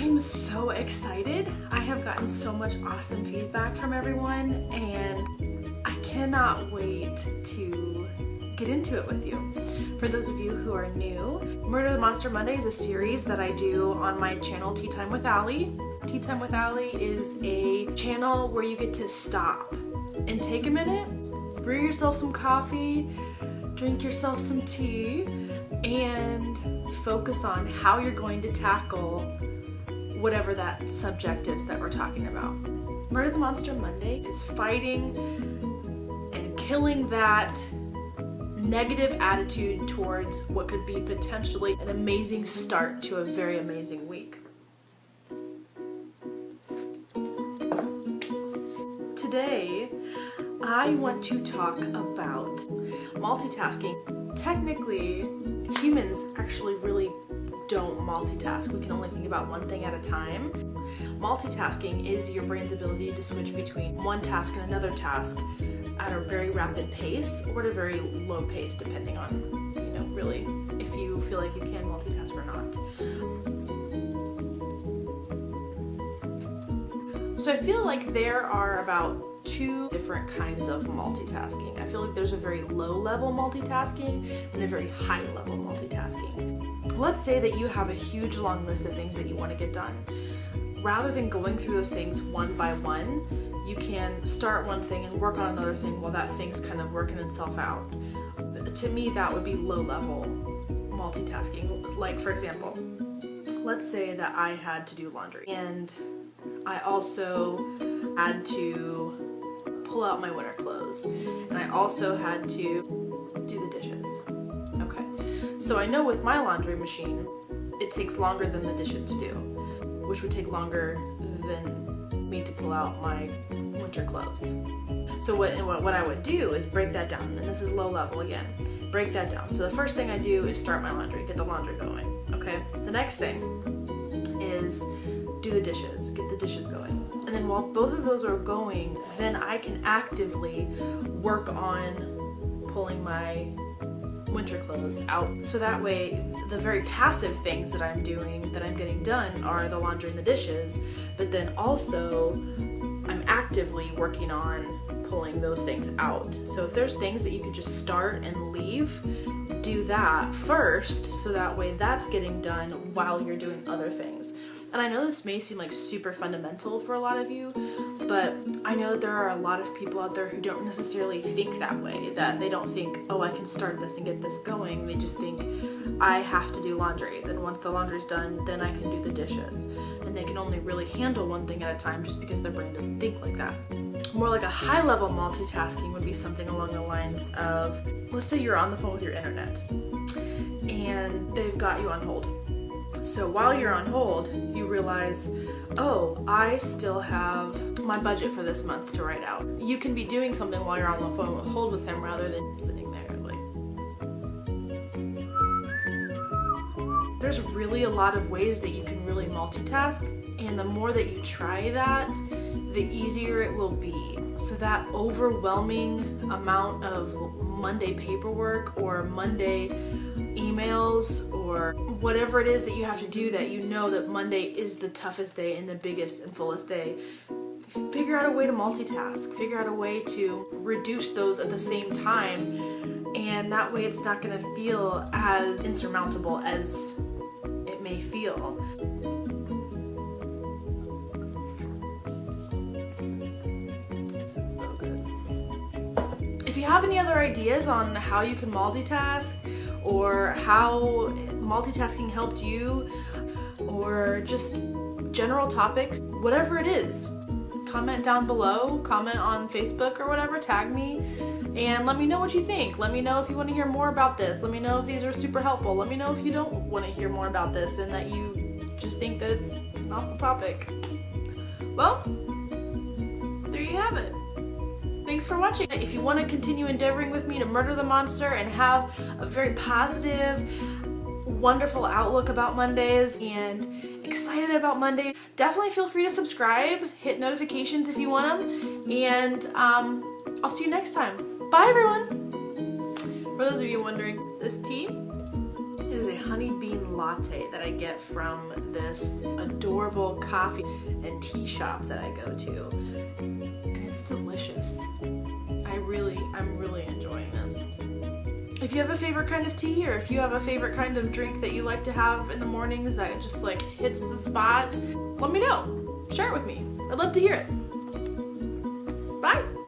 I'm so excited. I have gotten so much awesome feedback from everyone, and I cannot wait to get into it with you. For those of you who are new, Murder the Monster Monday is a series that I do on my channel, Tea Time with Allie. Tea Time with Allie is a channel where you get to stop and take a minute, brew yourself some coffee, drink yourself some tea, and focus on how you're going to tackle whatever that subject is that we're talking about. Murder the Monster Monday is fighting and killing that negative attitude towards what could be potentially an amazing start to a very amazing week. Today, I want to talk about multitasking. Technically, humans actually really don't multitask. We can only think about one thing at a time. Multitasking is your brain's ability to switch between one task and another task at a very rapid pace or at a very low pace, depending on, really if you feel like you can multitask or not. So I feel like there are about two different kinds of multitasking. I feel like there's a very low level multitasking and a very high level multitasking. Let's say that you have a huge long list of things that you want to get done. Rather than going through those things one by one, you can start one thing and work on another thing while that thing's kind of working itself out. To me, that would be low level multitasking. Like, for example, let's say that I had to do laundry and I also had to pull out my winter clothes and I also had to do the dishes. Okay, so I know with my laundry machine, it takes longer than the dishes to do, which would take longer than me to pull out my winter clothes. So what I would do is break that down, and this is low level again. Break that down. So the first thing I do is start my laundry, get the laundry going, okay? The next thing is do the dishes, get the dishes going. And then while both of those are going, then I can actively work on pulling my winter clothes out. So that way, the very passive things that I'm doing, that I'm getting done, are the laundry and the dishes, but then also I'm actively working on pulling those things out. So if there's things that you could just start and leave, do that first, so that way that's getting done while you're doing other things. And I know this may seem like super fundamental for a lot of you, but I know that there are a lot of people out there who don't necessarily think that way, that they don't think, oh, I can start this and get this going. They just think, I have to do laundry. Then once the laundry's done, then I can do the dishes. And they can only really handle one thing at a time just because their brain doesn't think like that. More like a high level multitasking would be something along the lines of, let's say you're on the phone with your internet and they've got you on hold. So while you're on hold, you realize, oh, I still have my budget for this month to write out. You can be doing something while you're on the phone with hold with him rather than sitting there like. There's really a lot of ways that you can really multitask, and the more that you try that, the easier it will be. So that overwhelming amount of Monday paperwork or Monday emails or whatever it is that you have to do, that you know that Monday is the toughest day and the biggest and fullest day, figure out a way to multitask, figure out a way to reduce those at the same time, and that way it's not going to feel as insurmountable as it may feel. This is so good. If you have any other ideas on how you can multitask, or how multitasking helped you, or just general topics, whatever it is, comment down below, comment on Facebook or whatever, tag me, and let me know what you think. Let me know if you want to hear more about this. Let me know if these are super helpful. Let me know if you don't want to hear more about this and that you just think that it's an awful topic. Well, there you have it. Thanks for watching. If you want to continue endeavoring with me to murder the monster and have a very positive, wonderful outlook about Mondays and excited about Monday, definitely feel free to subscribe, hit notifications if you want them, and I'll see you next time. Bye everyone! For those of you wondering, this tea is a honey bean latte that I get from this adorable coffee and tea shop that I go to. And it's delicious. I'm really enjoying this. If you have a favorite kind of tea, or if you have a favorite kind of drink that you like to have in the mornings that just like hits the spot, let me know. Share it with me. I'd love to hear it. Bye.